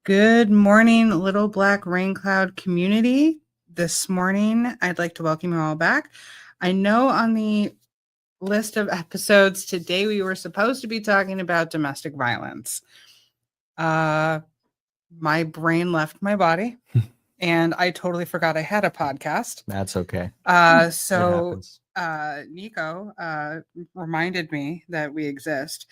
Good morning, Little Black Raincloud community. This morning, I'd like to welcome you all back. I know on the list of episodes today, we were supposed to be talking about domestic violence. My brain left my body, and I totally forgot I had a podcast. That's okay. So Nikko reminded me that we exist.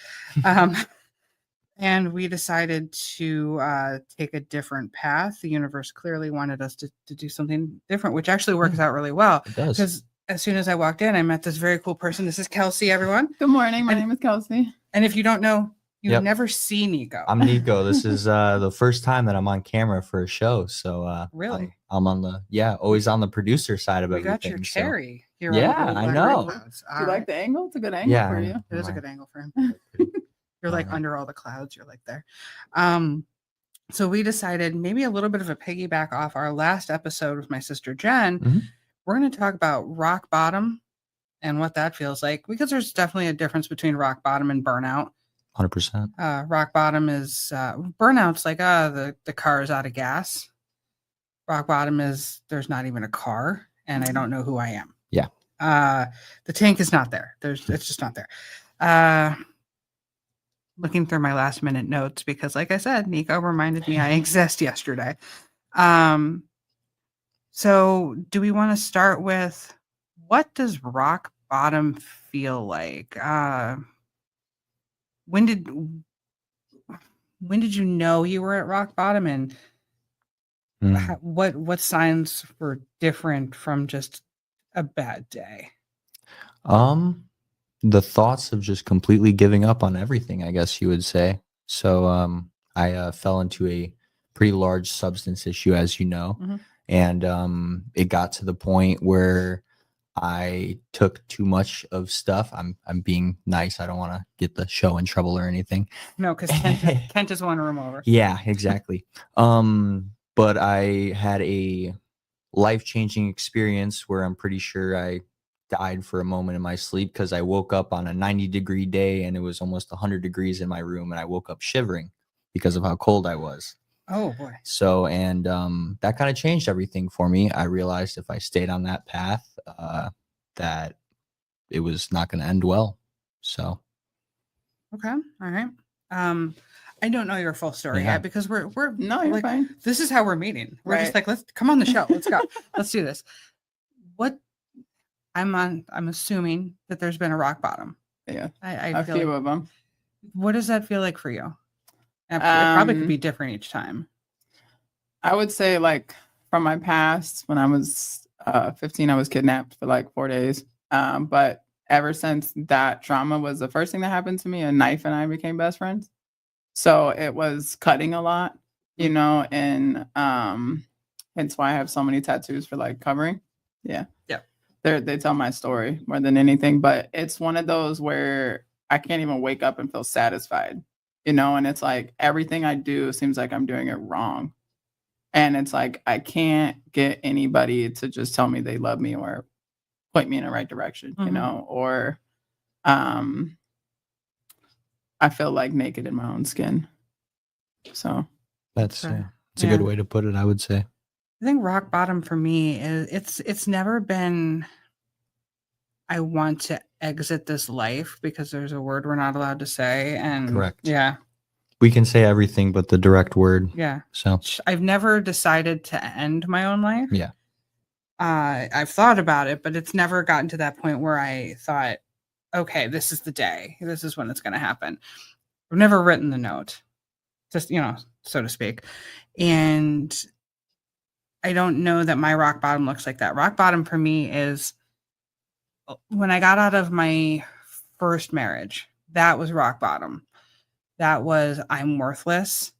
And we decided to take a different path. The universe clearly wanted us to do something different, which actually works out really well. It does. Because as soon as I walked in, I met this very cool person. This is Kelsey, everyone. Good morning. My name is Kelsey. And if you don't know, you've never seen Nikko. I'm Nikko. This is the first time that I'm on camera for a show. So really, I'm on the always on the producer side of everything. You got your cherry. So. Yeah, I know. Do you like the angle? It's a good angle for you. It is a good angle for him. You're like under all the clouds. You're like there. So we decided maybe a little bit of a piggyback off our last episode with my sister Jen. Mm-hmm. We're going to talk about rock bottom and what that feels like, because there's definitely a difference between rock bottom and burnout. 100%. Rock bottom is burnout's like the car is out of gas. Rock bottom is there's not even a car and I don't know who I am. Yeah. The tank is not there. It's just not there. Looking through my last minute notes because, like I said, Nikko reminded me I exist yesterday. So do we want to start with what does rock bottom feel like? When did you know you were at rock bottom, and what signs were different from just a bad day? The thoughts of just completely giving up on everything, I guess you would say. So I fell into a pretty large substance issue, as you know, and it got to the point where I took too much of stuff. I'm being nice. I don't want to get the show in trouble or anything. No, because Kent is one room over. Yeah, exactly. But I had a life-changing experience where I'm pretty sure I died for a moment in my sleep, because I woke up on a 90-degree day and it was almost 100 degrees in my room, and I woke up shivering because of how cold I was. Oh boy. So, and that kind of changed everything for me. I realized if I stayed on that path, that it was not going to end well. So. Okay. All right. I don't know your full story yet, because we're no, you're like, fine. This is how we're meeting. We're right. just like, let's come on the show. Let's go. Let's do this. What I'm assuming that there's been a rock bottom. Yeah. I feel few of them. What does that feel like for you? It probably could be different each time. I would say, like, from my past, when I was 15, I was kidnapped for like 4 days. But ever since that trauma was the first thing that happened to me, a knife and I became best friends. So it was cutting a lot, you know, and hence why I have so many tattoos for like covering. Yeah. Yeah. They tell my story more than anything, but it's one of those where I can't even wake up and feel satisfied, you know, and it's like everything I do seems like I'm doing it wrong. And it's like I can't get anybody to just tell me they love me or point me in the right direction, you know, or I feel like naked in my own skin. So that's it's a good way to put it, I would say. I think rock bottom for me is it's never been I want to exit this life, because there's a word we're not allowed to say. And correct. Yeah. We can say everything but the direct word. Yeah. So I've never decided to end my own life. yeah. I've thought about it, but it's never gotten to that point where I thought, okay, this is the day. This is when it's going to happen. I've never written the note, just, so to speak. And I don't know that my rock bottom looks like that. Rock bottom for me is when I got out of my first marriage. That was rock bottom. That was, I'm worthless.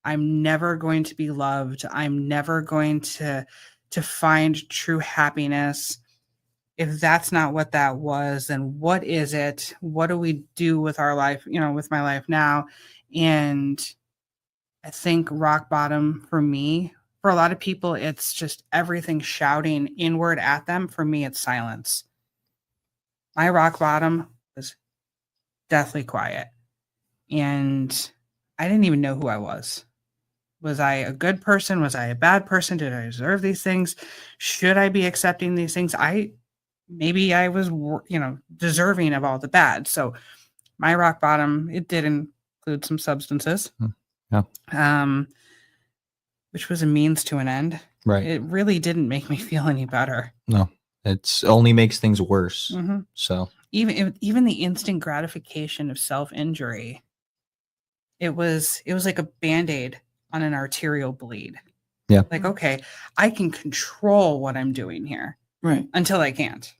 I'm never going to be loved. I'm never going to find true happiness. If that's not what that was, then what is it? What do we do with our life, with my life now? And I think rock bottom for me, for a lot of people, it's just everything shouting inward at them. For me, it's silence. My rock bottom was deathly quiet. And I didn't even know who I was. Was I a good person? Was I a bad person? Did I deserve these things? Should I be accepting these things? Maybe I was, deserving of all the bad. So my rock bottom, it did include some substances. Yeah. Which was a means to an end. Right. It really didn't make me feel any better. No, it's only makes things worse. Mm-hmm. So even the instant gratification of self-injury, it was like a Band-Aid on an arterial bleed. Yeah. Like, okay, I can control what I'm doing here. Right. Until I can't.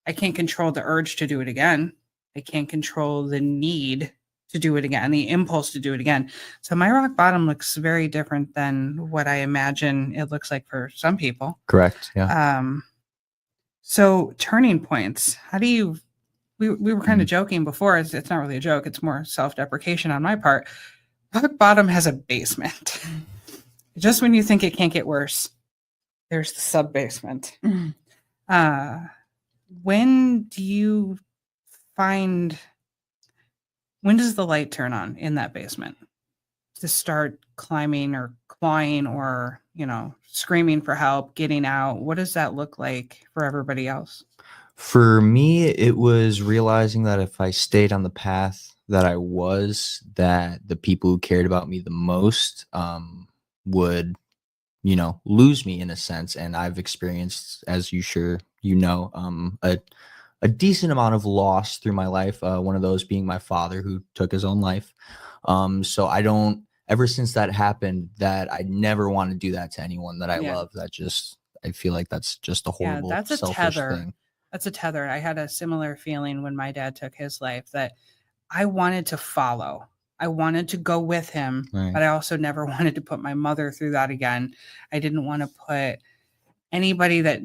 I can't control the urge to do it again. I can't control the need to do it again, the impulse to do it again. So my rock bottom looks very different than what I imagine it looks like for some people. Correct. Yeah. So turning points, how do you, we were kind of joking before, it's not really a joke, it's more self-deprecation on my part. Rock bottom has a basement. Just when you think it can't get worse, there's the sub-basement. When does the light turn on in that basement to start climbing or clawing or, screaming for help, getting out? What does that look like for everybody else? For me, it was realizing that if I stayed on the path that I was, that the people who cared about me the most would, lose me in a sense. And I've experienced, as a decent amount of loss through my life. One of those being my father, who took his own life. So ever since that happened, that I never want to do that to anyone that I love. I feel like that's just a horrible, selfish thing. That's a tether. I had a similar feeling when my dad took his life, that I wanted to follow. I wanted to go with him, Right. But I also never wanted to put my mother through that again. I didn't want to put anybody that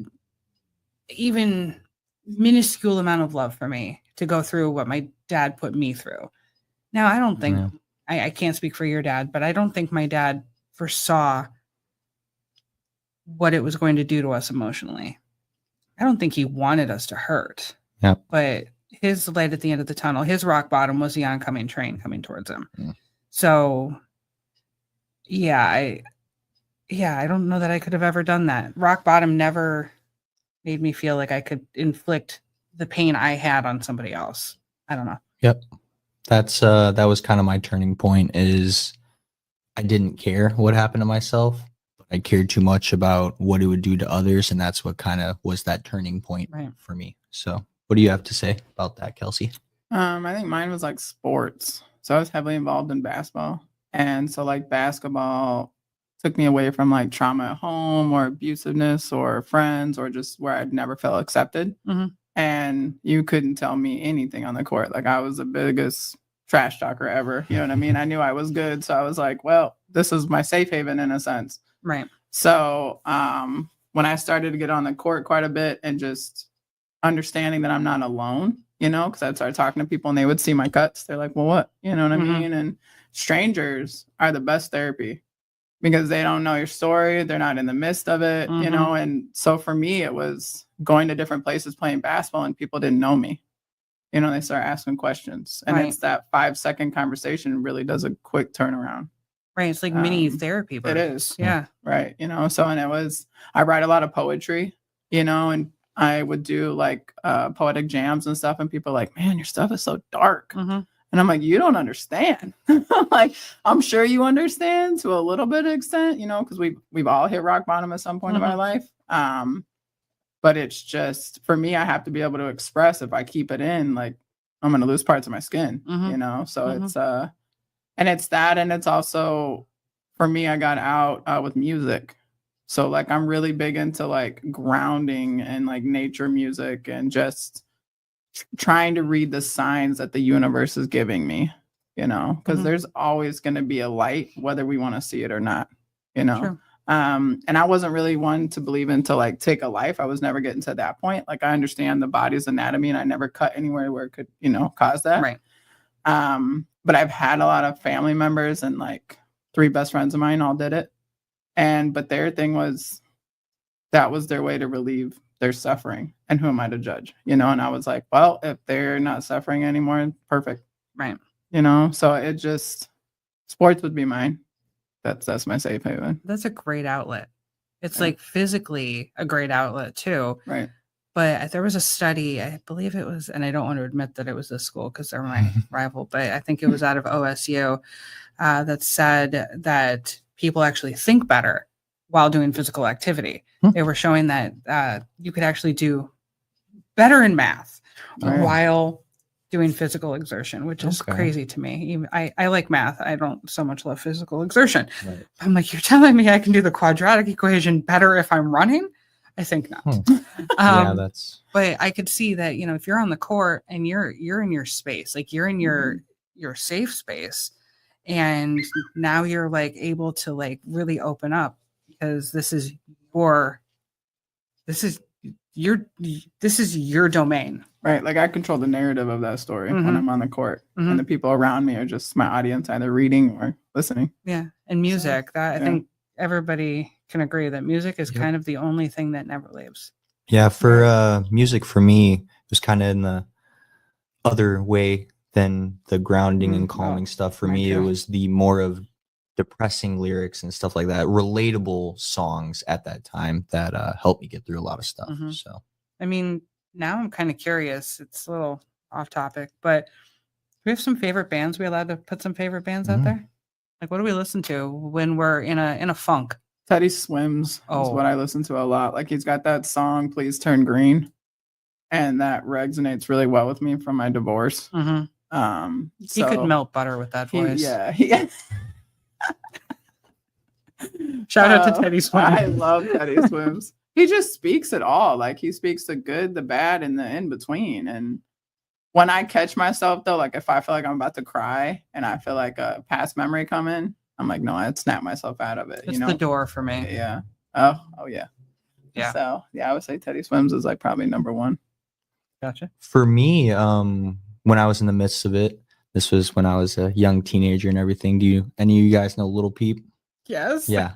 even minuscule amount of love for me to go through what my dad put me through. Now, I don't think, I can't speak for your dad, but I don't think my dad foresaw what it was going to do to us emotionally. I don't think he wanted us to hurt. Yeah. But his light at the end of the tunnel, his rock bottom was the oncoming train coming towards him. Yeah. So, I don't know that I could have ever done that. Rock bottom never made me feel like I could inflict the pain I had on somebody else. I don't know. Yep. That was kind of my turning point. Is I didn't care what happened to myself. I cared too much about what it would do to others, and that's what kind of was that turning point for me. So what do you have to say about that, Kelsey? I think mine was like sports. So I was heavily involved in basketball. And so like basketball took me away from like trauma at home or abusiveness or friends or just where I'd never felt accepted. Mm-hmm. And you couldn't tell me anything on the court. Like I was the biggest trash talker ever. You know what I mean? I knew I was good. So I was like, well, this is my safe haven in a sense. Right. So when I started to get on the court quite a bit and just understanding that I'm not alone, because I'd start talking to people and they would see my cuts. They're like, well, what? You know what I mean? And strangers are the best therapy because they don't know your story. They're not in the midst of it, And so for me, it was going to different places playing basketball and people didn't know me. They start asking questions. And it's that 5-second conversation really does a quick turnaround. Right. It's like mini therapy. It is. Yeah. Right. So, and I write a lot of poetry, and I would do like poetic jams and stuff. And people are like, man, your stuff is so dark. Mm-hmm. And I'm like, you don't understand. Like, I'm sure you understand to a little bit of extent, you know, because we've all hit rock bottom at some point of our life. But it's just, for me, I have to be able to express. If I keep it in, like, I'm going to lose parts of my skin, you know? So it's, and it's that, and it's also, for me, I got out with music. So like, I'm really big into like grounding and like nature music and just trying to read the signs that the universe is giving me, you know, because there's always going to be a light, whether we want to see it or not, you know. Sure. And I wasn't really one to believe into like take a life. I was never getting to that point. Like, I understand the body's anatomy, and I never cut anywhere where it could, you know, cause that. Right. But I've had a lot of family members, and like 3 best friends of mine all did it. But their thing was, that was their way to relieve their suffering. And who am I to judge? You know? And I was like, well, if they're not suffering anymore, perfect. Right. You know? So it just, sports would be mine. That's my safe haven. That's a great outlet. It's like physically a great outlet too. Right. But there was a study, I believe it was, and I don't want to admit that it was this school because they're my rival, but I think it was out of OSU that said that people actually think better while doing physical activity. They were showing that you could actually do better in math while doing physical exertion, which is crazy to me. Even, I like math. I don't so much love physical exertion. Right. I'm like, you're telling me I can do the quadratic equation better if I'm running? I think not. Yeah, that's. But I could see that, you know, if you're on the court and you're in your space, like you're in your safe space, and now you're like able to like really open up, because this is your domain. Right. Like, I control the narrative of that story when I'm on the court, and the people around me are just my audience, either reading or listening. Yeah. And music, I think everybody can agree that music is kind of the only thing that never leaves. Yeah. For music, for me, it was kind of in the other way than the grounding and calming stuff. For me, it was the more of depressing lyrics and stuff like that, relatable songs at that time that helped me get through a lot of stuff. So, I mean, now I'm kind of curious. It's a little off topic, but we have some favorite bands. We allowed to put some favorite bands out there? Like, what do we listen to when we're in a funk? Teddy Swims is what I listen to a lot. Like, he's got that song, Please Turn Green, and that resonates really well with me from my divorce. He could melt butter with that voice. Yeah. Shout out to Teddy Swims. I love Teddy Swims. He just speaks it all. Like, he speaks the good, the bad, and the in between. And when I catch myself, though, like if I feel like I'm about to cry and I feel like a past memory come in, I'm like, no, I'd snap myself out of it. It's the door for me. Yeah. Oh yeah. Yeah. So yeah, I would say Teddy Swims is like probably number 1. Gotcha. For me, when I was in the midst of it, this was when I was a young teenager and everything. Do any of you guys know Little Peep? Yes. Yeah.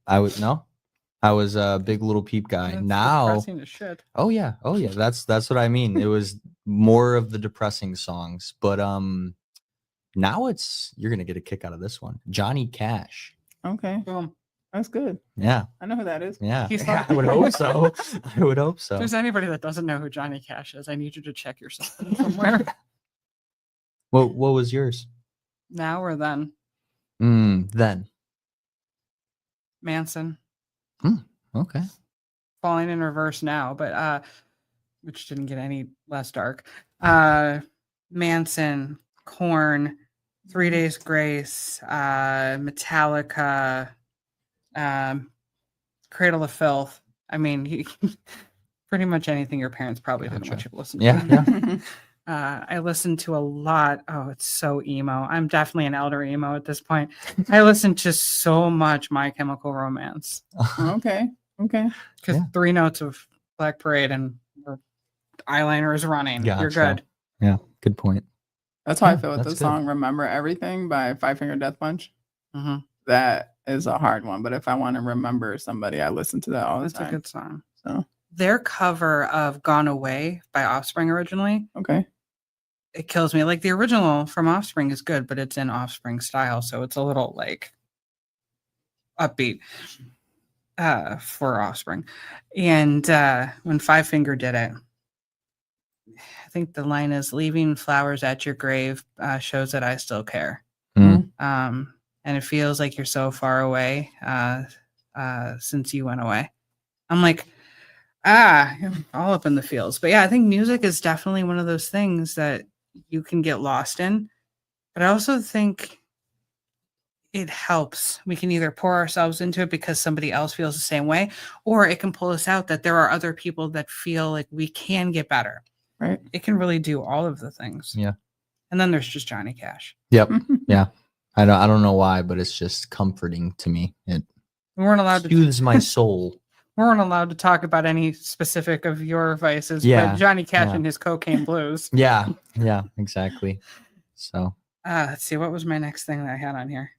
I was a big Little Peep guy. That's now, depressing as shit. Oh yeah. That's what I mean. It was more of the depressing songs, but now you're gonna get a kick out of this one. Johnny Cash. Okay. Boom. That's good. Yeah. I know who that is. Yeah. I would hope so. If there's anybody that doesn't know who Johnny Cash is, I need you to check yourself somewhere. What was yours? Now or then? Then. Manson. Okay. Falling in Reverse now, but which didn't get any less dark. Manson, Korn, 3 Days Grace, Metallica, Cradle of Filth. I mean, pretty much anything your parents probably didn't want you to listen to. Yeah. I listened to a lot. Oh, it's so emo. I'm definitely an elder emo at this point. I listened to so much My Chemical Romance. Okay. Because 3 notes of Black Parade and your eyeliner is running. Gotcha. You're good. Yeah, good point. That's how I feel with the song Remember Everything by Five Finger Death Punch. That is a hard one, but if I want to remember somebody, I listen to that all the time. That's a good song. So their cover of Gone Away by Offspring originally. Okay. It kills me. Like, the original from Offspring is good, but it's in Offspring style, so it's a little like upbeat for Offspring. And when Five Finger did it, I think the line is leaving flowers at your grave shows that I still care. Mm. And it feels like you're so far away since you went away. I'm like, all up in the fields. But yeah, I think music is definitely one of those things that you can get lost in. But I also think it helps. We can either pour ourselves into it because somebody else feels the same way, or it can pull us out that there are other people that feel like we can get better. Right. It can really do all of the things. Yeah. And then there's just Johnny Cash. Yep. Yeah. I don't know why, but it's just comforting to me. It We weren't allowed soothes my soul. We weren't allowed to talk about any specific of your vices, Yeah, but Johnny Cash yeah. and his cocaine blues. Yeah. Yeah. Exactly. So Let's see, what was my next thing that I had on here?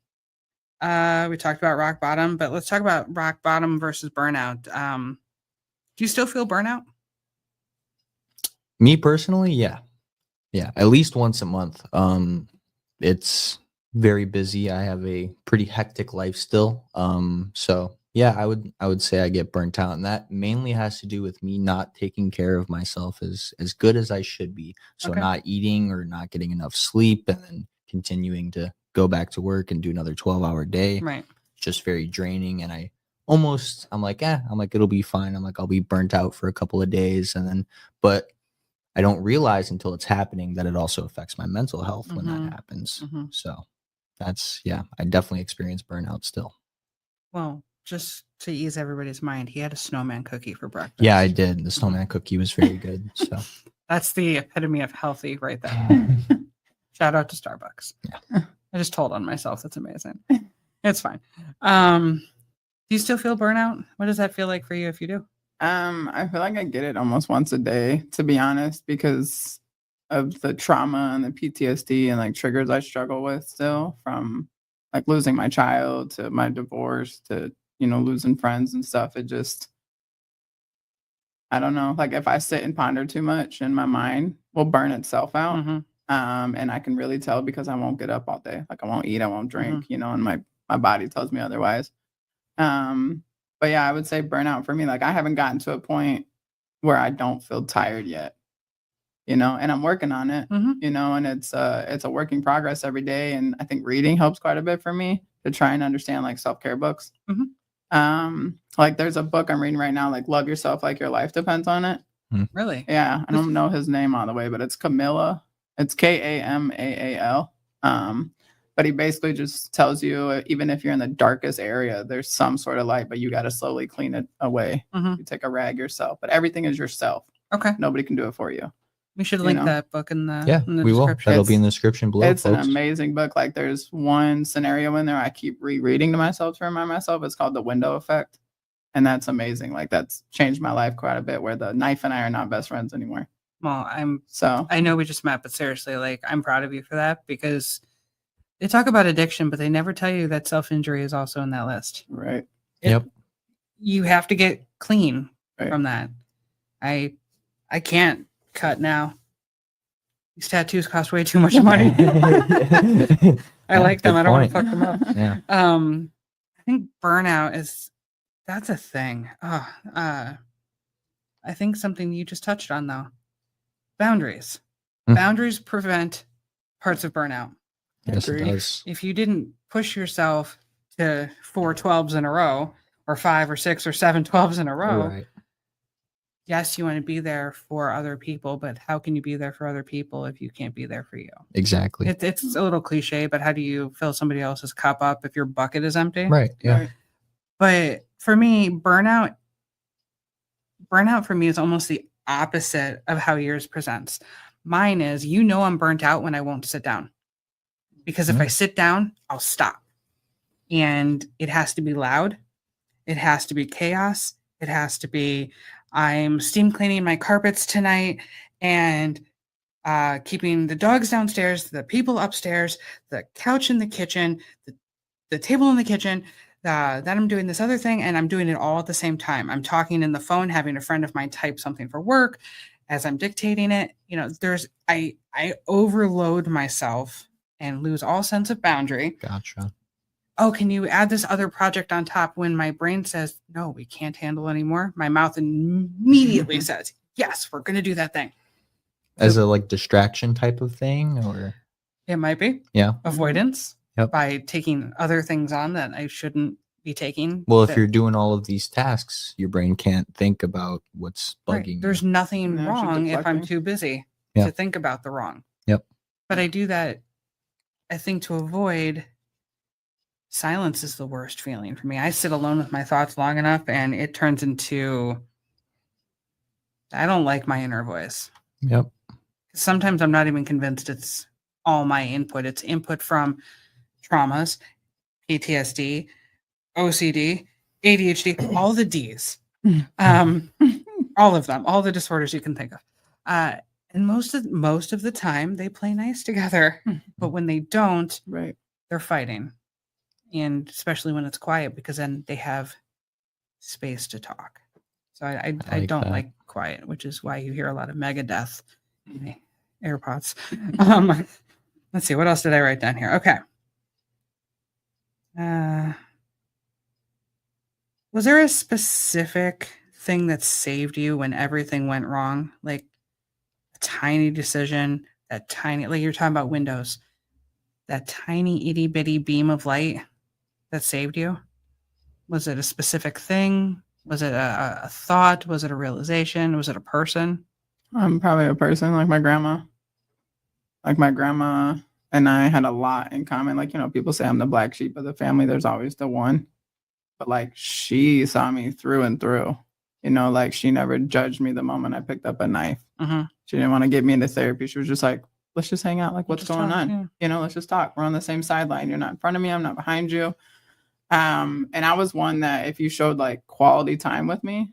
We talked about rock bottom, but let's talk about rock bottom versus burnout. Do you still feel burnout? me personally, yeah. Yeah. At least once a month. It's very busy. I have a pretty hectic life still. So yeah, I would say I get burnt out, and that mainly has to do with me not taking care of myself as good as I should be. So Okay. not eating or not getting enough sleep, and then continuing to go back to work and do another 12-hour day. Right. Just very draining. And I'm like, it'll be fine. I'm like, I'll be burnt out for a couple of days, and then, but I don't realize until it's happening that it also affects my mental health when Mhm. that happens. Mhm. So I definitely experience burnout still. Well, just to ease everybody's mind, he had a snowman cookie for breakfast. Yeah, I did. The snowman cookie was very good. So That's the epitome of healthy right there. Shout out to Starbucks. Yeah. I just told on myself. That's amazing. It's fine. Do you still feel burnout? What does that feel like for you if you do? I feel like I get it almost once a day, to be honest, because of the trauma and the PTSD and like triggers I struggle with still, from like losing my child to my divorce to, losing friends and stuff. It just, I don't know. Like if I sit and ponder too much, and my mind will burn itself out. Mm-hmm. And I can really tell because I won't get up all day. Like I won't eat, I won't drink, and my body tells me otherwise. But yeah, I would say burnout for me. Like I haven't gotten to a point where I don't feel tired yet, and I'm working on it, and it's a work in progress every day. And I think reading helps quite a bit for me to try and understand like self-care books. Like there's a book I'm reading right now, like Love Yourself Like Your Life Depends on It. Really? Yeah. I don't know his name all the way, but it's Camilla. It's Kamaal. But he basically just tells you, even if you're in the darkest area, there's some sort of light, but you got to slowly clean it away. Mm-hmm. You take a rag yourself, but everything is yourself. Okay. Nobody can do it for you. We should link that book in the we will. description. That'll be in the description below. It's folks. an amazing book. Like there's one scenario in there I keep rereading to myself to remind myself. It's called The Window Effect. And that's amazing. Like that's changed my life quite a bit, where the knife and I are not best friends anymore. Well, So I know we just met, but seriously, like I'm proud of you for that, because they talk about addiction, but they never tell you that self-injury is also in that list. right. Yep. You have to get clean Right. from that. I can't cut now. These tattoos cost way too much money. I like them. good I don't want to point. fuck them up. Yeah. I think burnout that's a thing. I think something you just touched on though. Boundaries. Mm. Boundaries prevent parts of burnout. Yes, it Agree. does. If you didn't push yourself to 4 12s in a row, or 5 or 6 or 7 12s in a row, Right. yes, you want to be there for other people, but how can you be there for other people if you can't be there for you? Exactly. It's a little cliche, but how do you fill somebody else's cup up if your bucket is empty? Right. Yeah. Right. But for me, burnout for me is almost the opposite of how yours presents. Mine is, I'm burnt out when I won't sit down. Because if I sit down, I'll stop. And it has to be loud. It has to be chaos. It has to be, I'm steam cleaning my carpets tonight and keeping the dogs downstairs, the people upstairs, the couch in the kitchen, the table in the kitchen, then I'm doing this other thing, and I'm doing it all at the same time. I'm talking in the phone, having a friend of mine type something for work as I'm dictating it. I overload myself and lose all sense of boundary. Gotcha. Oh, can you add this other project on top? When my brain says, no, we can't handle anymore, my mouth immediately says, yes, we're going to do that thing. as a like distraction type of thing, or It might be yeah. avoidance Yep. by taking other things on that I shouldn't be taking. Well, if that- you're doing all of these tasks, your brain can't think about what's right, bugging there's you. nothing Yeah, wrong if I'm deflecting. too busy Yeah. to think about the wrong. Yep. But I do that, I think, to avoid silence is the worst feeling for me. I sit alone with my thoughts long enough and it turns into, I don't like my inner voice. Yep. Sometimes I'm not even convinced it's all my input. It's input from traumas, PTSD, OCD, ADHD, all the Ds, all of them, all the disorders you can think of. And most of the time, they play nice together. But when they don't, Right. they're fighting, and especially when it's quiet, because then they have space to talk. So I like don't that. like quiet, which is why you hear a lot of Megadeth in my AirPods. Let's see, what else did I write down here? Okay. Was there a specific thing that saved you when everything went wrong? Like a tiny decision, that tiny, like you're talking about windows, that tiny itty bitty beam of light that saved you? Was it a specific thing? Was it a thought? Was it a realization? Was it a person? I'm probably a person like my grandma. Like my grandma and I had a lot in common. Like, people say I'm the black sheep of the family. There's always the one. But like she saw me through and through. Like she never judged me the moment I picked up a knife. She didn't want to get me into therapy. She was just like, let's just hang out. Like, what's going on? Yeah. Let's just talk. We're on the same sideline. You're not in front of me. I'm not behind you. And I was one that if you showed like quality time with me,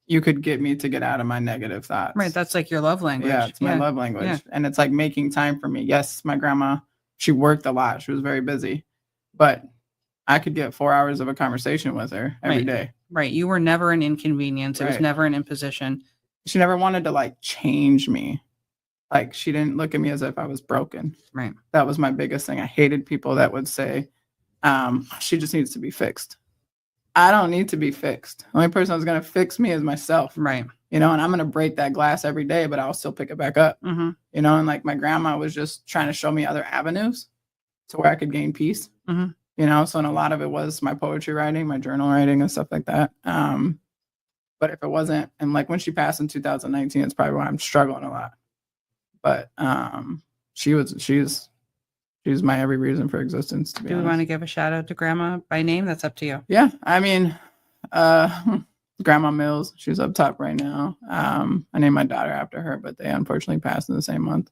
you could get me to get out of my negative thoughts. Right. That's like your love language. Yeah, it's my love language. Yeah. And it's like making time for me. Yes, my grandma, she worked a lot. She was very busy. But I could get 4 hours of a conversation with her every day. Right. You were never an inconvenience. It was Right. never an imposition. She never wanted to like change me. Like she didn't look at me as if I was broken. Right. That was my biggest thing. I hated people that would say, she just needs to be fixed. I don't need to be fixed. The only person that's going to fix me is myself. Right. And I'm going to break that glass every day, but I'll still pick it back up. And like my grandma was just trying to show me other avenues to where I could gain peace. So and a lot of it was my poetry writing, my journal writing and stuff like that. But if it wasn't, and like when she passed in 2019, it's probably why I'm struggling a lot. But she's my every reason for existence, to be honest. Do we want to give a shout out to Grandma by name? That's up to you. Yeah. I mean, Grandma Mills, she's up top right now. I named my daughter after her, but they unfortunately passed in the same month.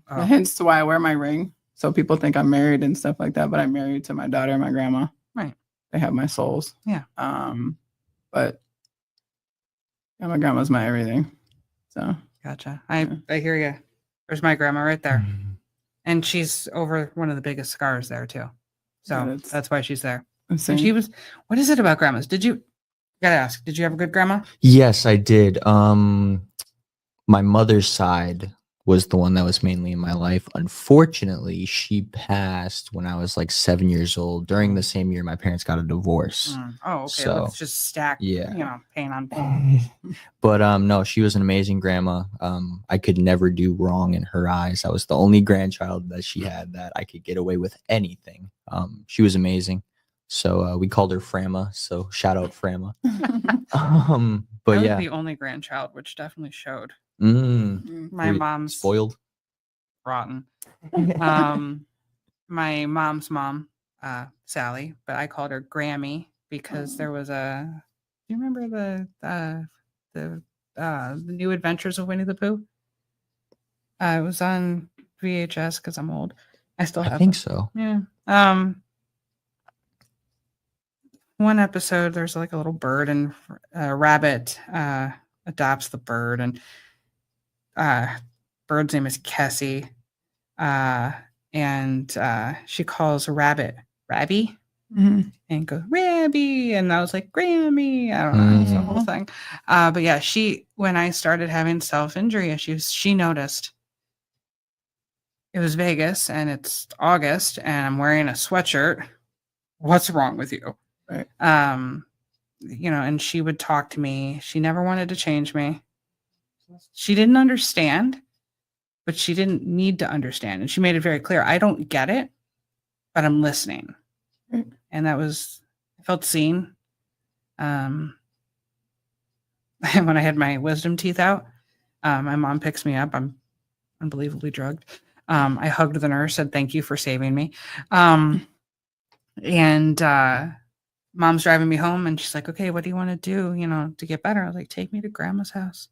Hence to why I wear my ring. So people think I'm married and stuff like that, but I'm married to my daughter and my grandma. Right. They have my souls. Yeah. But yeah, my grandma's my everything. So Gotcha. I hear you. There's my grandma right there. And she's over one of the biggest scars there too. So Yeah, that's why she's there. insane. And she was, what is it about grandmas? Gotta ask, did you have a good grandma? Yes, I did. My mother's side was the one that was mainly in my life. Unfortunately, she passed when I was like 7 years old. During the same year, my parents got a divorce. Oh, okay. So, Let's just stack, yeah. pain on pain. But no, she was an amazing grandma. I could never do wrong in her eyes. I was the only grandchild that she had that I could get away with anything. She was amazing. So we called her Frama. So shout out Frama. But I was yeah, the only grandchild, which definitely showed. my My mom's spoiled. rotten. My mom's mom, Sally, but I called her Grammy because there was a. Do you remember the New Adventures of Winnie the Pooh? It was on VHS because I'm old. I still have. I think so. Yeah. One episode, there's like a little bird and a rabbit adopts the bird, and bird's name is Kelsey, and she calls rabbit Rabby, and goes Rabby, and I was like Grammy. I don't know, it's the whole thing. But yeah, when I started having self-injury issues, she noticed. It was Vegas, and it's August, and I'm wearing a sweatshirt. What's wrong with you? Right. And she would talk to me. She never wanted to change me. She didn't understand, but she didn't need to understand. And she made it very clear, I don't get it, but I'm listening. And I felt seen. When I had my wisdom teeth out, my mom picks me up. I'm unbelievably drugged. I hugged the nurse, said, thank you for saving me. And mom's driving me home and she's like, okay, what do you want to do, to get better? I was like, take me to grandma's house.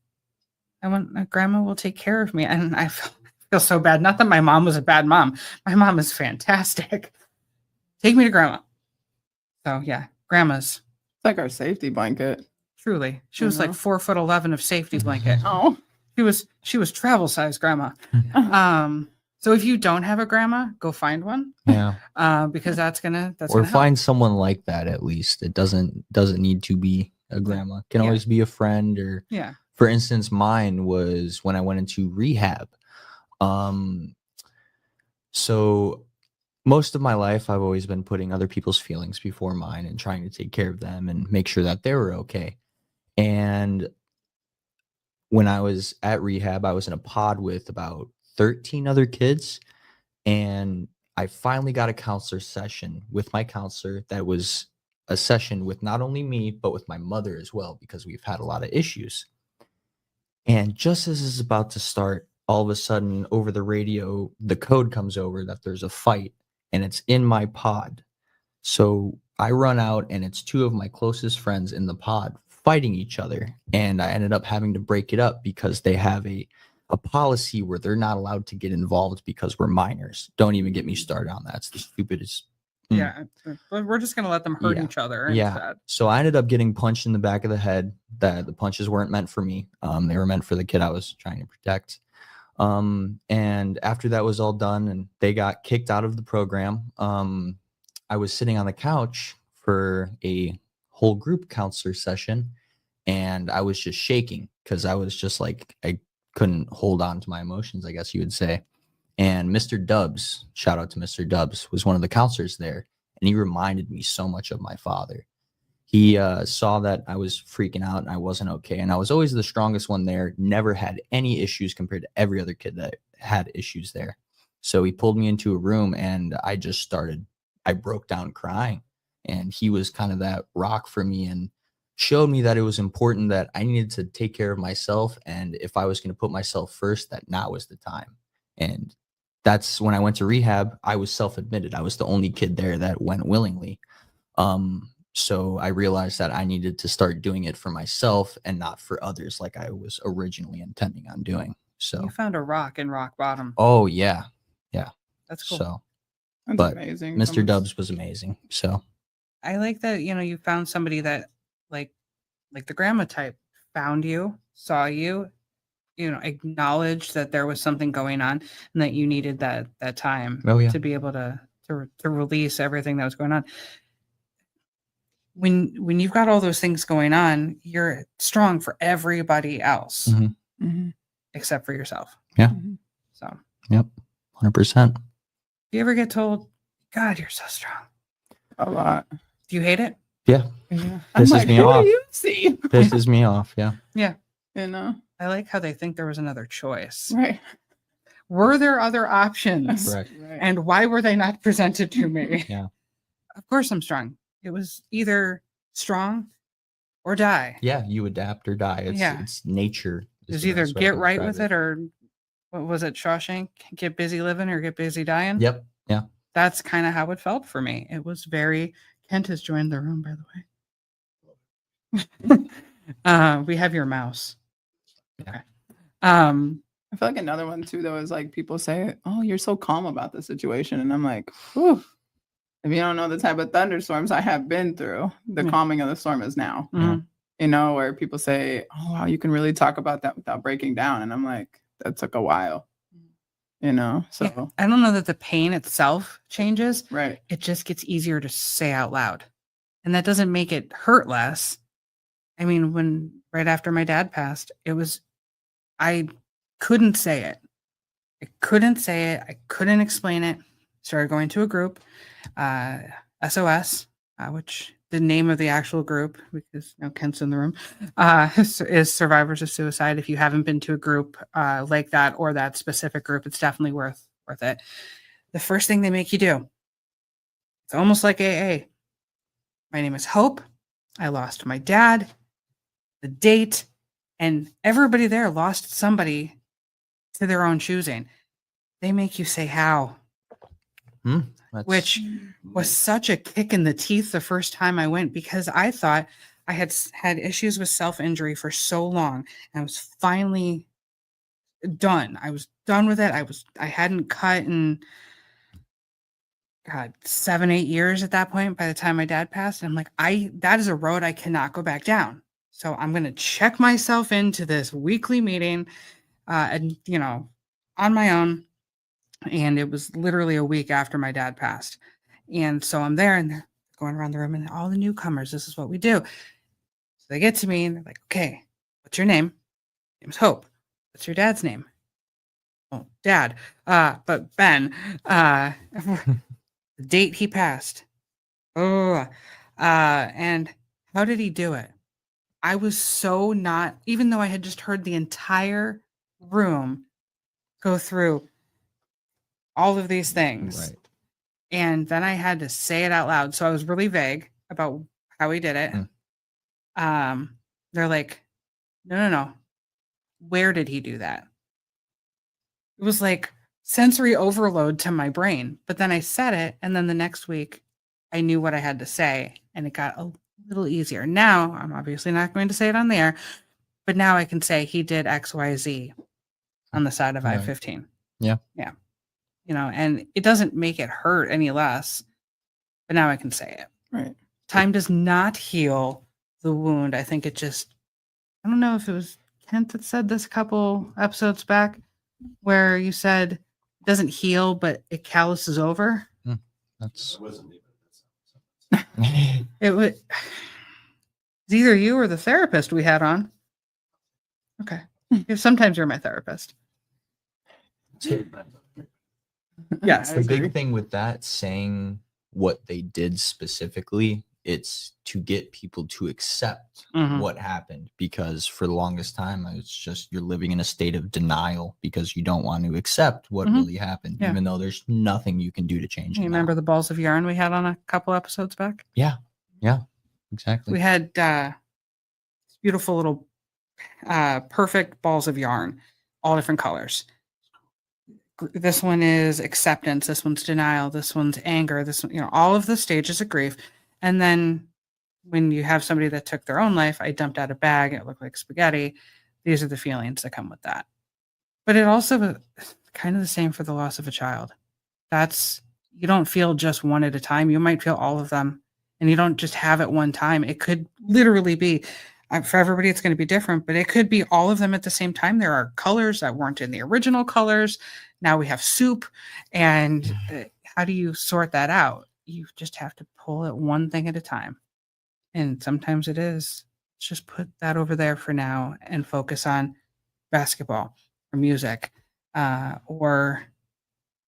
Grandma will take care of me. And I feel so bad. Not that my mom was a bad mom. My mom is fantastic. Take me to grandma. So yeah, grandma's. It's like our safety blanket. Truly. She was like 4'11" of safety blanket. Oh. She was travel size grandma. So if you don't have a grandma, go find one. Yeah. Because that's or gonna find someone like that at least. It doesn't need to be a grandma. It can always be a friend or for instance, mine was when I went into rehab. So most of my life I've always been putting other people's feelings before mine and trying to take care of them and make sure that they were okay. And when I was at rehab, I was in a pod with about 13 other kids, and I finally got a counselor session with my counselor that was a session with not only me, but with my mother as well, because we've had a lot of issues. And just as it's about to start, all of a sudden over the radio, the code comes over that there's a fight and it's in my pod. So I run out and it's two of my closest friends in the pod fighting each other. And I ended up having to break it up because they have a policy where they're not allowed to get involved because we're minors. Don't even get me started on that. It's the stupidest. Yeah. We're just going to let them hurt each other. Yeah. So I ended up getting punched in the back of the head. That the punches weren't meant for me. They were meant for the kid I was trying to protect. And after that was all done and they got kicked out of the program, I was sitting on the couch for a whole group counselor session and I was just shaking because I was just like, I couldn't hold on to my emotions, I guess you would say. And Mr. Dubs, shout out to Mr. Dubs, was one of the counselors there. And he reminded me so much of my father. He saw that I was freaking out and I wasn't okay. And I was always the strongest one there, never had any issues compared to every other kid that had issues there. So he pulled me into a room and I broke down crying. And he was kind of that rock for me and showed me that it was important that I needed to take care of myself. And if I was going to put myself first, that now was the time. And that's when I went to rehab. I was self-admitted. I was the only kid there that went willingly. So I realized that I needed to start doing it for myself and not for others like I was originally intending on doing. So you found a rock in rock bottom. Oh, yeah. Yeah. That's cool. So, That's amazing. Mr. Dubs was amazing. So I like that, you found somebody that like the grandma type found you, saw you, acknowledged that there was something going on and that you needed that time to be able to release everything that was going on. When you've got all those things going on, you're strong for everybody else except for yourself. Yeah. So. Yep. 100%. Do you ever get told, God, you're so strong? A lot. Do you hate it? Yeah. Pisses me off. Do you see? Pisses me off. Yeah. Yeah. I like how they think there was another choice. Right. Were there other options? Right. And why were they not presented to me? Yeah. Of course I'm strong. It was either strong or die. Yeah, you adapt or die. It's nature. It's either get right with it or what was it, Shawshank? Get busy living or get busy dying? Yep. Yeah. That's kind of how it felt for me. It was very... Kent has joined the room, by the way. We have your mouse. Okay. I feel like another one too, though, is like people say, "Oh, you're so calm about the situation," and I'm like, "Whew." If you don't know the type of thunderstorms I have been through, the calming of the storm is now. Where people say, "Oh, wow, you can really talk about that without breaking down," and I'm like, that took a while. So I don't know that the pain itself changes. Right. It just gets easier to say out loud. And that doesn't make it hurt less. I mean, right after my dad passed, I couldn't say it. I couldn't explain it. Started going to a group, SOS, which the name of the actual group, because Kent's in the room, is Survivors of Suicide. If you haven't been to a group like that or that specific group, it's definitely worth it. The first thing they make you do, it's almost like AA. My name is Hope. I lost my dad, the date, and everybody there lost somebody to their own choosing. They make you say how. Which was such a kick in the teeth the first time I went, because I thought I had issues with self-injury for so long, and I was finally done. I was done with it. I hadn't cut in 7-8 years at that point by the time my dad passed. And I'm like, that is a road I cannot go back down. So I'm going to check myself into this weekly meeting, and on my own. And it was literally a week after my dad passed. And so I'm there, and they're going around the room, and all the newcomers, this is what we do. So they get to me and they're like, okay, what's your name? My name's Hope. What's your dad's name? Oh, Dad. But Ben, the date he passed. Oh, and how did he do it? I was so not, even though I had just heard the entire room go through all of these things. Right. And then I had to say it out loud. So I was really vague about how he did it. They're like, no. Where did he do that? It was like sensory overload to my brain. But then I said it. And then the next week I knew what I had to say, and it got a little easier. Now I'm obviously not going to say it on the air, but now I can say he did XYZ on the side of I-15. Yeah. And it doesn't make it hurt any less, but now I can say it. Right. Time does not heal the wound. I think it just, I don't know if it was Kent that said this a couple episodes back, where you said it doesn't heal, but it calluses over. That's It was either you or the therapist we had on. Okay. Sometimes you're my therapist. Yes. the big thing with that, saying what they did specifically, it's to get people to accept what happened, because for the longest time it's just you're living in a state of denial because you don't want to accept what really happened, even though there's nothing you can do to change it. You remember the balls of yarn we had on a couple episodes back? Yeah, exactly. We had beautiful little perfect balls of yarn, all different colors. This one is acceptance, this one's denial, this one's anger, this one, all of the stages of grief. And then when you have somebody that took their own life, I dumped out a bag, it looked like spaghetti. These are the feelings that come with that. But it also kind of the same for the loss of a child. You don't feel just one at a time. You might feel all of them, and you don't just have it one time. It could literally be, for everybody, it's going to be different, but it could be all of them at the same time. There are colors that weren't in the original colors. Now we have soup. And how do you sort that out? You just have to pull it one thing at a time. And sometimes it is, let's just put that over there for now and focus on basketball or music, or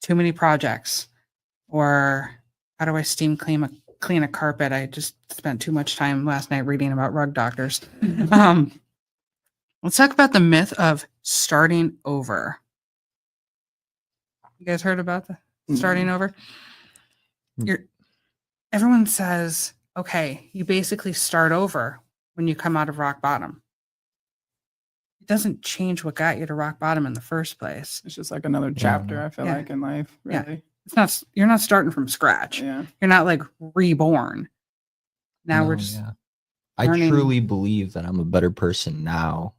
too many projects, or how do I steam clean a carpet? I just spent too much time last night reading about rug doctors. Let's talk about the myth of starting over. You guys heard about the starting over? Everyone says, okay, you basically start over when you come out of rock bottom. It doesn't change what got you to rock bottom in the first place. It's just like another chapter, I feel like, in life, really. Yeah. You're not starting from scratch. Yeah. You're not like reborn. Now we're just I truly believe that I'm a better person now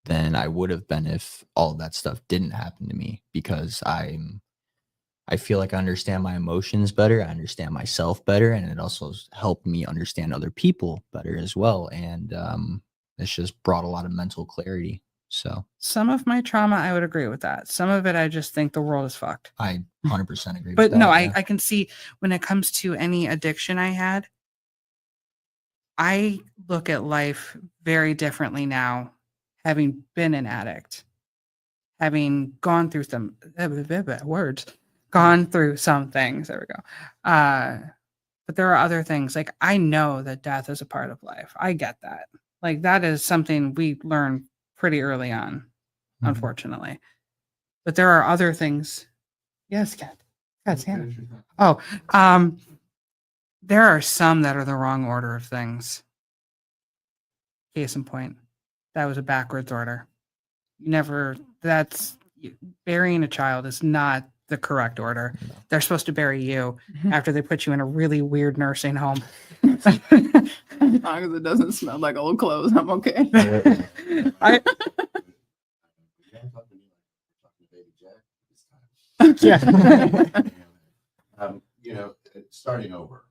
than I would have been if all of that stuff didn't happen to me, because I feel like I understand my emotions better, I understand myself better, and it also helped me understand other people better as well. And it's just brought a lot of mental clarity. So some of my trauma, I would agree with that. Some of it, I just think the world is fucked. I 100% agree but with that. No, I can see when it comes to any addiction I had, I look at life very differently now, having been an addict, having gone through some gone through some things. There we go. But there are other things. Like, I know that death is a part of life. I get that. Like, that is something we learn pretty early on, unfortunately. But there are other things. Yes, Kat. Kat, Santa. Oh, there are some that are the wrong order of things. Case in point, that was a backwards order. Burying a child is not the correct order. No. They're supposed to bury you after they put you in a really weird nursing home. As long as it doesn't smell like old clothes, I'm okay. Yeah. Starting over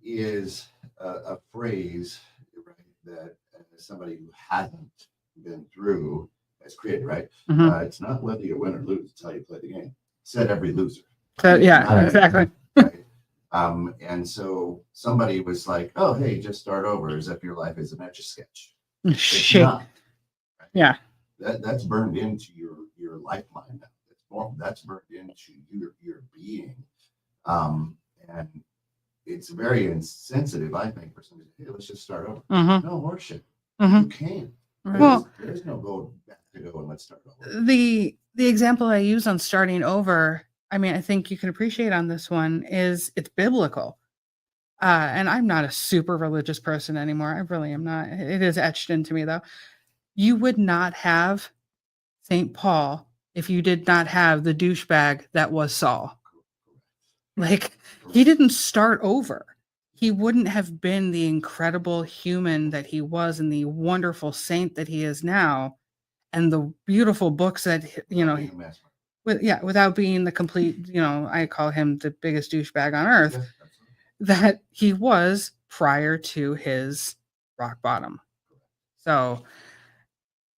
is a phrase, right, that somebody who hasn't been through has created, right? Mhm. It's not whether you win or lose, it's how you play the game. Said every loser. Yeah, exactly. Right? And so somebody was like, "Oh, hey, just start over as if your life is an Etch-a-Sketch." It's Shit. not. Right? Yeah. That's burned into your lifeline now. That's burned into your being. And it's very insensitive, I think, for somebody to say, "Hey, let's just start over." Mhm. No horseshit. Mhm. You can't. Well, There's no go back to go and let's start over. the example I use on starting over, I mean, I think you can appreciate on this one is it's biblical. And I'm not a super religious person anymore. I really am not. It is etched into me though. You would not have St. Paul if you did not have the douchebag that was Saul. Like, he didn't start over. He wouldn't have been the incredible human that he was and the wonderful saint that he is now, and the beautiful books that without being the complete, I call him the biggest douchebag on earth, Yes, that he was prior to his rock bottom. So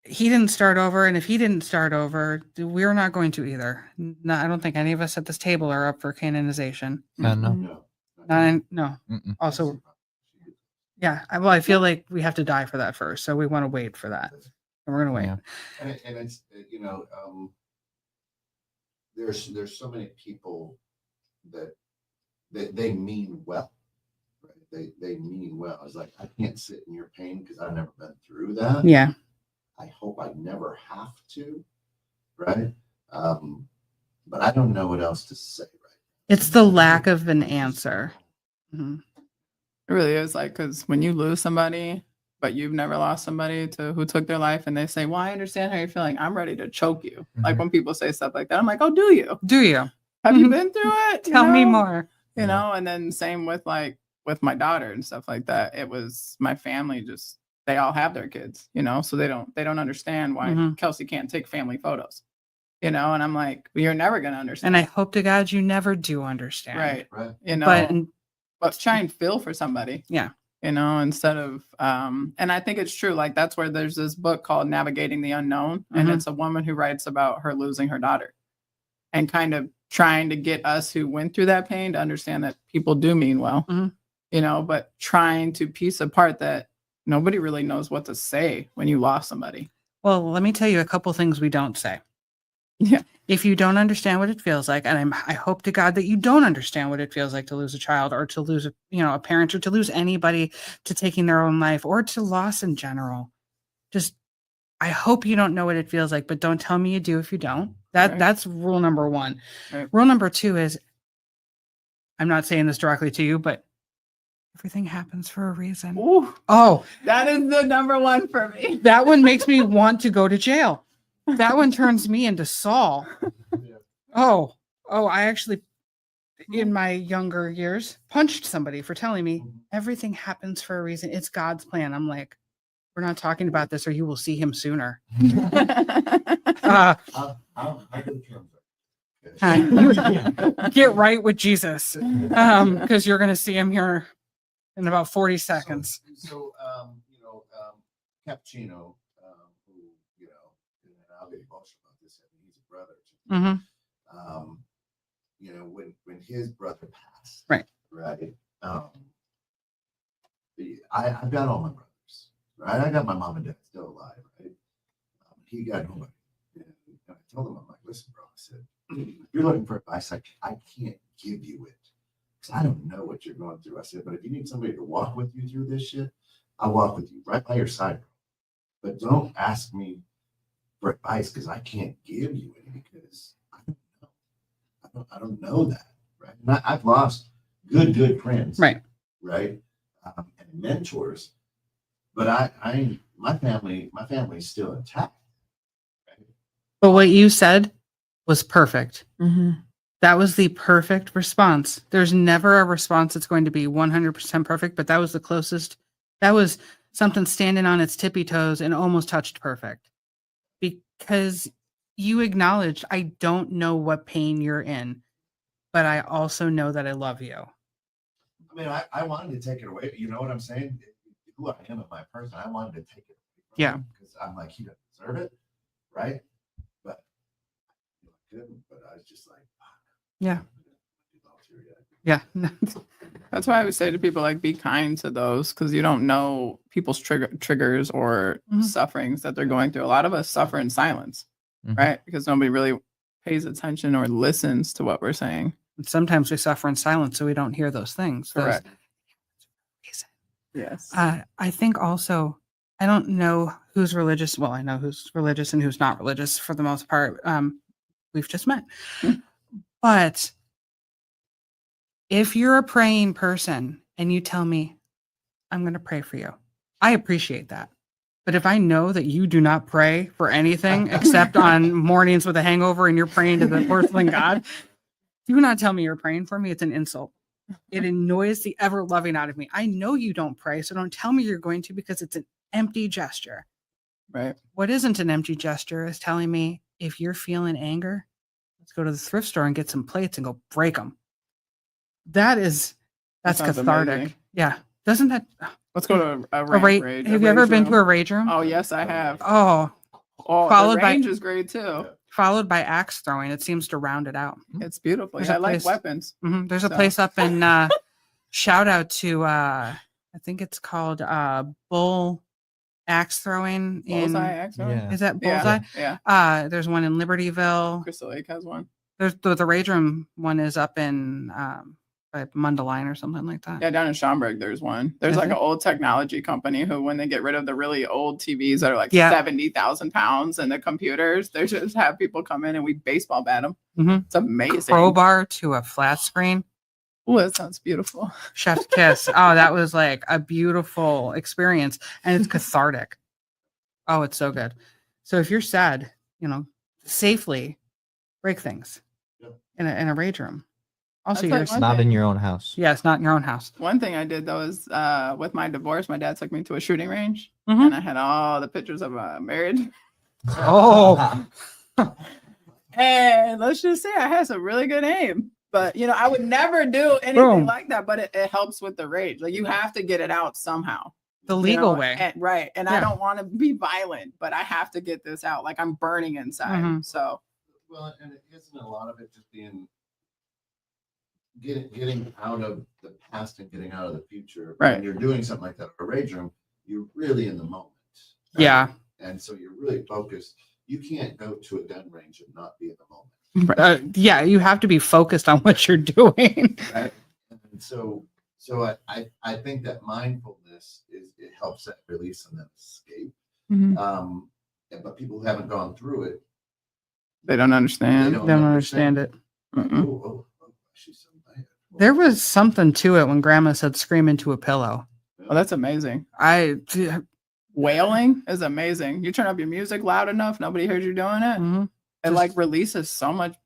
he didn't start over, and if he didn't start over, we're not going to either. No, I don't think any of us at this table are up for canonization. No. no. No. Mm-mm. Also, yeah. I feel like we have to die for that first, so we want to wait for that, and we're gonna wait. Yeah. And it's there's so many people that they mean well, right? They mean well. It's like, I can't sit in your pain because I've never been through that. Yeah. I hope I never have to, right? But I don't know what else to say, right? It's the lack of an answer. Mhm. It really is, like, because when you lose somebody, but you've never lost somebody to who took their life, and they say, "Well, I understand how you're feeling. I'm ready to choke you." Like, when people say stuff like that, I'm like, "Oh, do you? Do you? Have you been through it? Tell me more. You know?" And then same with with my daughter and stuff like that. It was my family, just they all have their kids, so they don't understand why Mhm. Kelsey can't take family photos, and I'm like, well, you're never gonna understand. And I hope to God you never do understand. Right. But But try and feel for somebody. Yeah. Instead of and I think it's true. Like, that's where there's this book called Navigating the Unknown, and Mhm. it's a woman who writes about her losing her daughter, and kind of trying to get us who went through that pain to understand that people do mean well, Mhm. But trying to piece apart that nobody really knows what to say when you lost somebody. Well, let me tell you a couple things we don't say. Yeah. If you don't understand what it feels like, and I hope to God that you don't understand what it feels like to lose a child, or to lose a parent, or to lose anybody to taking their own life, or to loss in general. Just, I hope you don't know what it feels like, but don't tell me you do if you don't. That's rule number one. Right. Rule number two is, I'm not saying this directly to you, but everything happens for a reason. Ooh, Oh, that is the number one for me. that one makes me want to go to jail. That one turns me into Saul. Oh, I actually, in my younger years, punched somebody for telling me everything happens for a reason. It's God's plan. I'm like, we're not talking about this, or you will see him sooner. How good terms are. Get right with Jesus, because you're going to see him here in about 40 seconds. So Cappuccino, who, and I'll get emotional about this. I mean, he's a brother to me. When his brother passed, right. I've got all my brothers, right? I got my mom and dad still alive, right? He got nobody. And I told him, I'm like, listen, bro, I said, if you're looking for advice, I can't give you it because I don't know what you're going through. I said, but if you need somebody to walk with you through this shit, I'll walk with you right by your side. But don't ask me for advice because I can't give you any because I don't know. I don't know that. Right. And I've lost good friends. Right. Right. And mentors. But my family's still intact. Right? But what you said was perfect. Mm-hmm. That was the perfect response. There's never a response that's going to be 100% perfect, but that was the closest. That was something standing on its tippy toes and almost touched perfect. Because you acknowledged, I don't know what pain you're in, but I also know that I love you. I mean, I wanted to take it away. You know what I'm saying? Who I am as my person, I wanted to take it away from him because I'm like, he doesn't deserve it, right? But I couldn't. But I was just like, yeah. Yeah. That's why I would say to people, like, be kind to those, because you don't know people's triggers or sufferings that they're going through. A lot of us suffer in silence, right? Because nobody really pays attention or listens to what we're saying. And sometimes we suffer in silence, so we don't hear those things. Correct. Yes. I think also, I don't know who's religious. Well, I know who's religious and who's not religious for the most part. We've just met. But if you're a praying person and you tell me, I'm going to pray for you, I appreciate that. But if I know that you do not pray for anything except on mornings with a hangover and you're praying to the porcelain God, do not tell me you're praying for me. It's an insult. It annoys the ever loving out of me. I know you don't pray, so don't tell me you're going to, because it's an empty gesture. Right. What isn't an empty gesture is telling me, if you're feeling anger, let's go to the thrift store and get some plates and go break them. That's cathartic. Amazing. Yeah. Doesn't that? Let's go to a rage. Have you ever been to a rage room? Oh, yes, I have. Oh, followed the range is great too. Followed by axe throwing. It seems to round it out. It's beautiful. There's I a like place- weapons. There's a place up in, shout out to, I think it's called Bull Axe Throwing. Bullseye axe throwing? Yeah. Is that Bullseye? Yeah. There's one in Libertyville. Crystal Lake has one. There's the Rage Room one is up in by Mundelein or something like that. Yeah, down in Schaumburg, there's one. There's like an old technology company who, when they get rid of the really old TVs that are like 70,000 pounds and the computers, they just have people come in and we baseball bat them. It's amazing. Crowbar to a flat screen. Oh, that sounds beautiful. Chef's kiss. Oh, that was like a beautiful experience, and it's cathartic. Oh, it's so good. So if you're sad, safely break things in a rage room. Also, That's you're like Not in your own house. yeah, it's not in your own house. One thing I did though is with my divorce, my dad took me to a shooting range, Mhm. and I had all the pictures of marriage. Oh, And let's just say I had some really good aim. But I would never do anything Boom. like that. But it helps with the rage. Like, you have to get it out somehow. the legal way. And, right. And Yeah. I don't want to be violent, but I have to get this out. Like, I'm burning inside. Mhm. So Well, and it isn't a lot of it just being getting out of the past and getting out of the future. Right. When you're doing something like that, a rage room, you're really in the moment. Yeah. And so you're really focused. You can't go to a gun range and not be in the moment. Yeah, you have to be focused on what you're doing. Right. And so I think that mindfulness it helps that release and that escape. But people who haven't gone through it, they don't understand. Don't understand it. Oh, she's so bad. There was something to it when Grandma said "scream into a pillow." Oh, that's amazing. Wailing is amazing. You turn up your music loud enough, nobody hears you doing it. Mhm. It like releases so much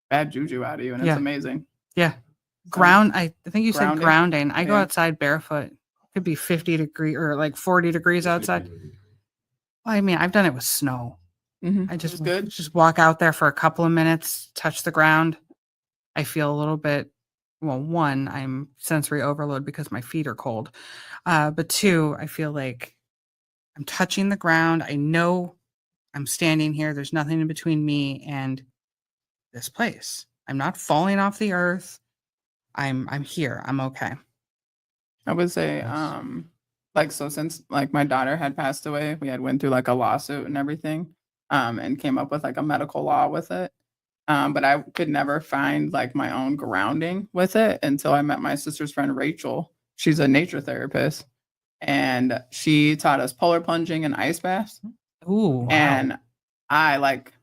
bad juju out of you, and Yeah. it's amazing. Yeah. So, I think you said Grounding? grounding. I go Yeah. outside barefoot. It could be 50 degree or like 40 degrees outside. Well, I mean, I've done it with snow. mhm. I It's just good. just walk out there for a couple of minutes, touch the ground. I feel a little bit, well, one, I'm sensory overload because my feet are cold. But two, I feel like I'm touching the ground. I know I'm standing here. There's nothing in between me and this place. I'm not falling off the earth. I'm here. I'm okay. I would say, Yes. like, so since like my daughter had passed away, we had went through like a lawsuit and everything, and came up with like a medical law with it. But I could never find like my own grounding with it until I met my sister's friend Rachel. She's a nature therapist, and she taught us polar plunging and ice baths. Ooh. And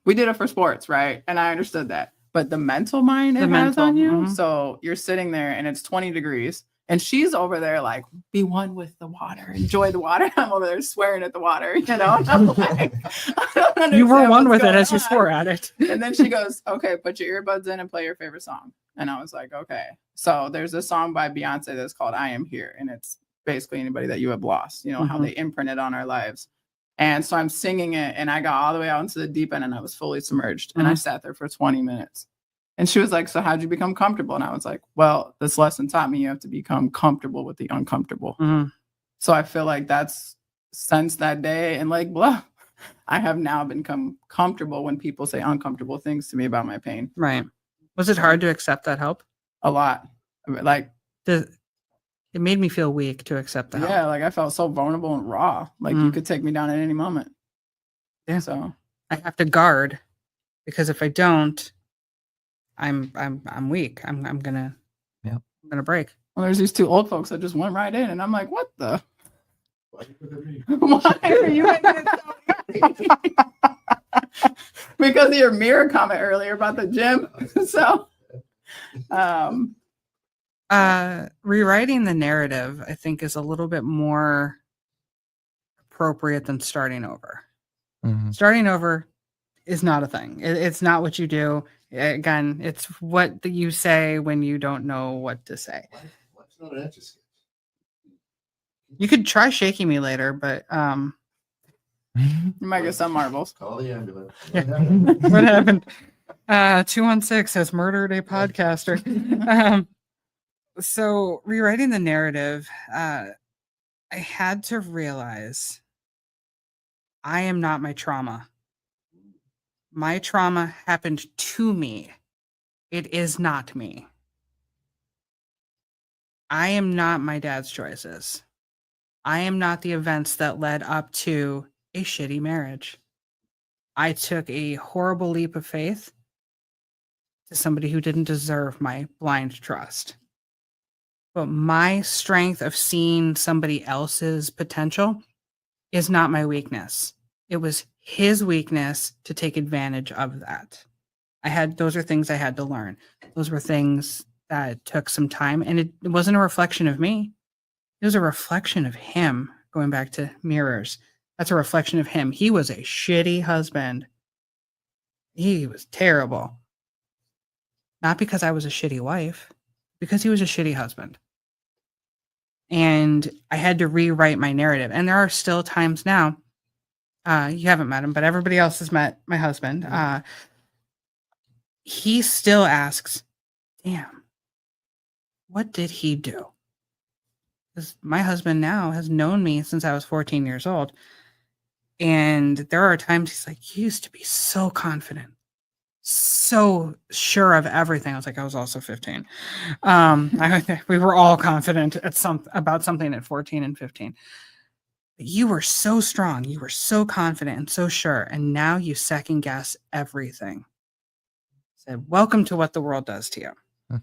we did it for sports, right? And I understood that. But the mental mind it has on you. So you're sitting there and it's 20 degrees. And she's over there like, be one with the water, enjoy the water. I'm over there swearing at the water, you know. And I'm like, I don't You were understand one what's with it going as you on. swore at it. And then she goes, okay, put your earbuds in and play your favorite song. And I was like, okay. So there's a song by Beyonce that's called I Am Here. And it's basically anybody that you have lost, you know, how they imprinted on our lives. And so I'm singing it and I got all the way out into the deep end and I was fully submerged. And I sat there for 20 minutes. And she was like, so how'd you become comfortable? And I was like, well, this lesson taught me you have to become comfortable with the uncomfortable. So I feel like that's since that day and like, blah, I have now become comfortable when people say uncomfortable things to me about my pain. Right. Was it hard to accept that help? A lot. Like, it made me feel weak to accept that. Yeah, like I felt so vulnerable and raw. Like you could take me down at any moment. Yeah. So I have to guard because if I don't, I'm weak. I'm gonna break. Well, there's these two old folks that just went right in, and I'm like, what the? Why are you making it so because of your mirror comment earlier about the gym. So rewriting the narrative, I think, is a little bit more appropriate than starting over. Starting over is not a thing. It's not what you do. Again, it's what you say when you don't know what to say. What's not an etch-a-sketch? You could try shaking me later, but you might get some marbles. Call the ambulance. What happened? 216 has murdered a podcaster. So rewriting the narrative, I had to realize I am not my trauma. My trauma happened to me. It is not me. I am not my dad's choices. I am not the events that led up to a shitty marriage. I took a horrible leap of faith to somebody who didn't deserve my blind trust. But my strength of seeing somebody else's potential is not my weakness. It was his weakness to take advantage of that. Those are things I had to learn. Those were things that took some time, and it wasn't a reflection of me. It was a reflection of him. Going back to mirrors, that's a reflection of him. He was a shitty husband. He was terrible. Not because I was a shitty wife, because he was a shitty husband. And I had to rewrite my narrative. And there are still times now, you haven't met him, but everybody else has met my husband. He still asks, damn, what did he do? Because my husband now has known me since I was 14 years old. And there are times he's like, you used to be so confident, so sure of everything. I was like, I was also 15. We were all confident about something at 14 and 15. But you were so strong. You were so confident and so sure. And now you second guess everything. I said, welcome to what the world does to you.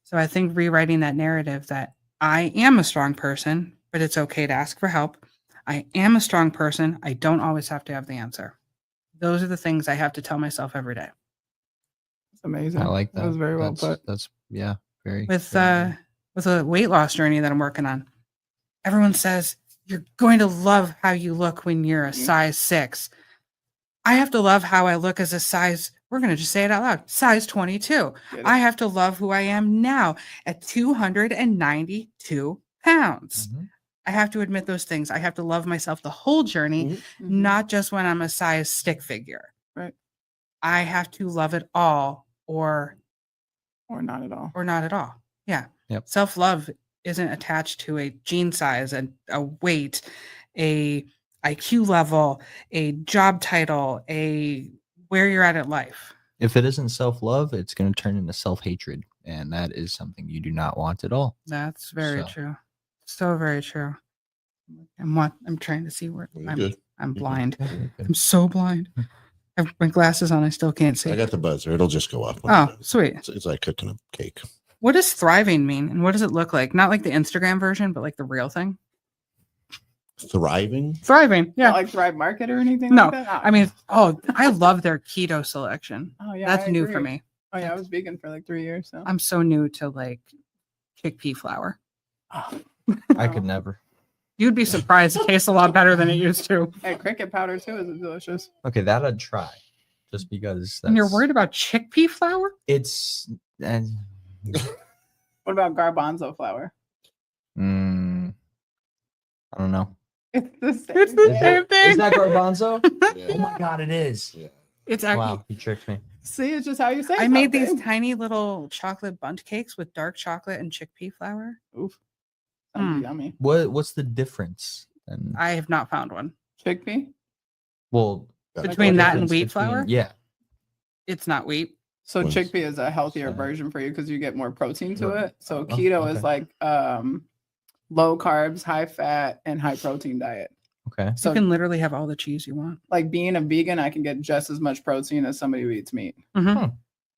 So I think rewriting that narrative that I am a strong person, but it's okay to ask for help. I am a strong person. I don't always have to have the answer. Those are the things I have to tell myself every day. It's amazing. I like that. That was very well put. That's very with a weight loss journey that I'm working on. Everyone says you're going to love how you look when you're a size 6. I have to love how I look as a size, we're going to just say it out loud, size 22. I have to love who I am now at 292 pounds. I have to admit those things. I have to love myself the whole journey, not just when I'm a size stick figure. Right. I have to love it all or not at all. Or not at all. Yeah. Yep. Self-love isn't attached to a jean size, a weight, a IQ level, a job title, a where you're at in life. If it isn't self-love, it's going to turn into self-hatred. And that is something you do not want at all. That's very true. So very true. I'm trying to see where I'm blind. I'm so blind. I have my glasses on. I still can't see. I got the buzzer. It'll just go off. when Oh, I'm done. sweet. It's like cooking a cake. What does thriving mean? And what does it look like? Not like the Instagram version, but like the real thing. Thriving. Thriving. Not Yeah. like Thrive Market or anything No, like that? I mean, I love their keto selection. Oh, yeah, That's I new for agree. me. Oh, yeah, I was vegan for like 3 years. So. I'm so new to like chickpea flour. Oh. I could never. You'd be surprised. It tastes a lot better than it used to. Hey, cricket powder too is delicious. Okay, that I'd try, just because. And you're that's- worried about chickpea flour? It's. And, What about garbanzo flour? I don't know. It's the same. It's the thing. same thing. Is that garbanzo? Yeah. Oh my god, it is. Yeah. It's actually. Wow, you tricked me. See, it's just how you say. I made these something. tiny little chocolate bundt cakes with dark chocolate and chickpea flour. Oof. Sounds Mm. yummy. What's the difference? And I have not found one. Chickpea. well, Between that and difference wheat between- flour? Yeah. It's not wheat. So What's- chickpea is a healthier Uh, version for you because you get more protein to Right. it. So Oh, keto okay. is like low carbs, high fat, and high protein diet. Okay. So You can literally have all the cheese you want. like being a vegan, I can get just as much protein as somebody who eats meat. Mhm.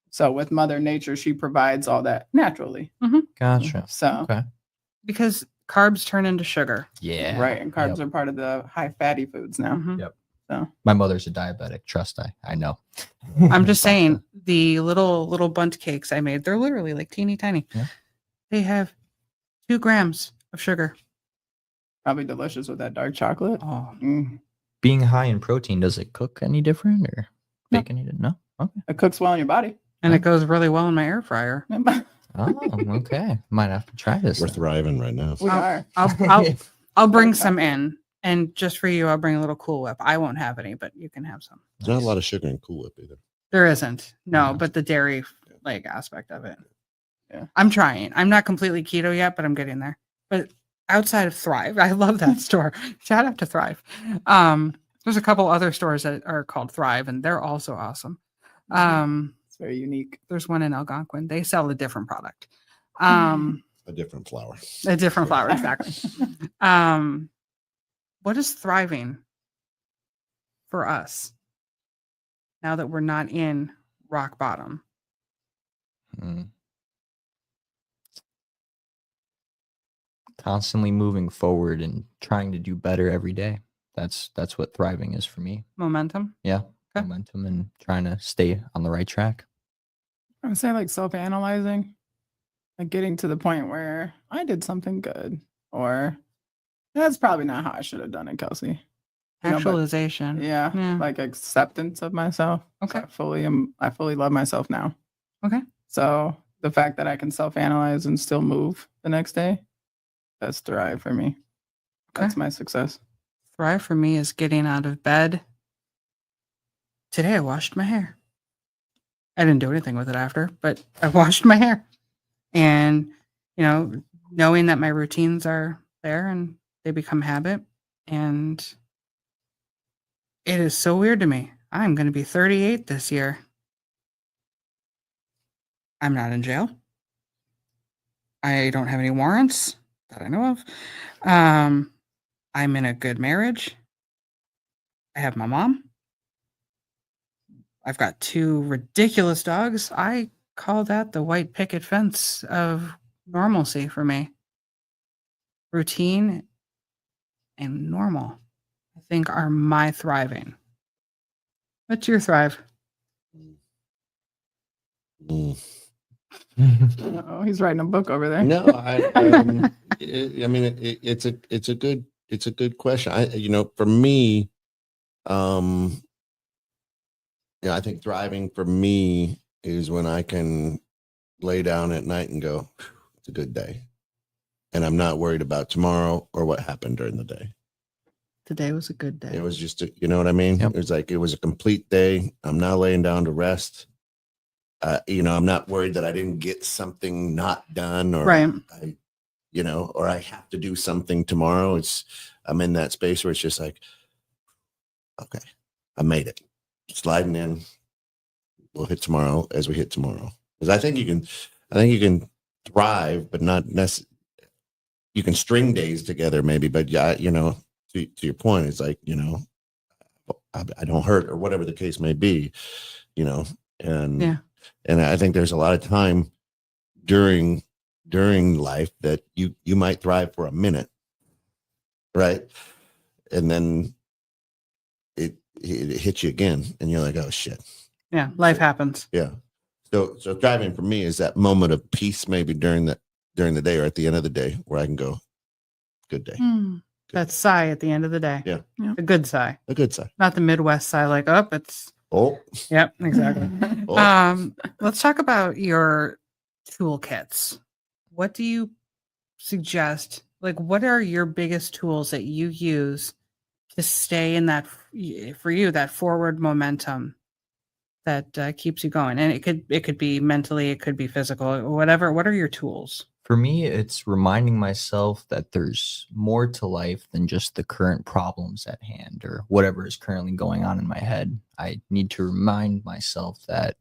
So with Mother Nature, she provides all that naturally. Gotcha. So Okay. Because carbs turn into sugar. Yeah. right, and carbs Yep. are part of the high fatty foods now. Mhm. Yep. So My mother's a diabetic. Trust I know. I'm just saying the little bundt cakes I made, they're literally like teeny tiny. Yeah. They have 2 grams of sugar. probably delicious with that dark chocolate. Oh, Mm. Being high in protein, does it cook any different or No. bake any? No. Okay. It cooks well in your body. and it goes really well in my air fryer. Oh, okay. Might have to try this. We're then. thriving right now. We I'll- are. I'll bring Okay. some in, and just for you, I'll bring a little Cool Whip. I won't have any, but you can have some. There's not a lot of sugar in Cool Whip either. There isn't. No, Yeah. but the dairy like aspect of it. Yeah. I'm trying. I'm not completely keto yet, but I'm getting there. But outside of Thrive, I love that store. Shout out to Thrive. There's a couple other stores that are called Thrive, and they're also awesome. It's very unique. There's one in Algonquin. They sell a different product. A A different flour. different flour, exactly. What is thriving for us now that we're not in rock bottom? Mm. Constantly moving forward and trying to do better every day. That's what thriving is for me. Momentum? Yeah. Okay. Momentum and trying to stay on the right track. I would say like self-analyzing, like getting to the point where I did something good, or that's probably not how I should have done it, Kelsey. You know, but- Actualization. Yeah, Yeah. like acceptance of myself. Okay. I fully love myself now. Okay. So the fact that I can self-analyze and still move the next day, that's thrive for me. That's Okay. my success. Thrive for me is getting out of bed. Today I washed my hair. I didn't do anything with it after, but I washed my hair. And, knowing that my routines are there and they become habit. And it is so weird to me. I'm going to be 38 this year. I'm not in jail. I don't have any warrants that I know of. I'm in a good marriage. I have my mom. I've got 2 ridiculous dogs. I call that the white picket fence of normalcy for me. Routine and normal, I think, are my thriving. What's your thrive? Mm. Oh, he's writing a book over there. No, it's a good question. For me, I think thriving for me is when I can lay down at night and go, it's a good day. And I'm not worried about tomorrow or what happened during the day. Today was a good day. It was just, you know what I mean? Yep. It was a complete day. I'm not laying down to rest. I'm not worried that I didn't get something not done or Right. or I have to do something tomorrow. I'm in that space where it's just like, okay, I made it. Sliding in. We'll hit tomorrow as we hit tomorrow. Because I think you can thrive, but not necessarily. You can string days together maybe, but yeah, to your point, it's like, I don't hurt, or whatever the case may be, you know. And Yeah. and I think there's a lot of time during life that you might thrive for a minute, right? And then it hits you again, and you're like, oh shit. Yeah. Life happens. Yeah. So thriving for me is that moment of peace, maybe during the day or at the end of the day, where I can go, good day. That sigh at the end of the day. Yeah. A good sigh. A good sigh. Not the Midwest sigh like, oh, it's. Oh. Yep, exactly. Oh. Let's talk about your toolkits. What do you suggest? Like, what are your biggest tools that you use to stay in that, for you, that forward momentum that keeps you going? And it could be mentally, it could be physical, whatever. What are your tools? For me, it's reminding myself that there's more to life than just the current problems at hand or whatever is currently going on in my head. I need to remind myself that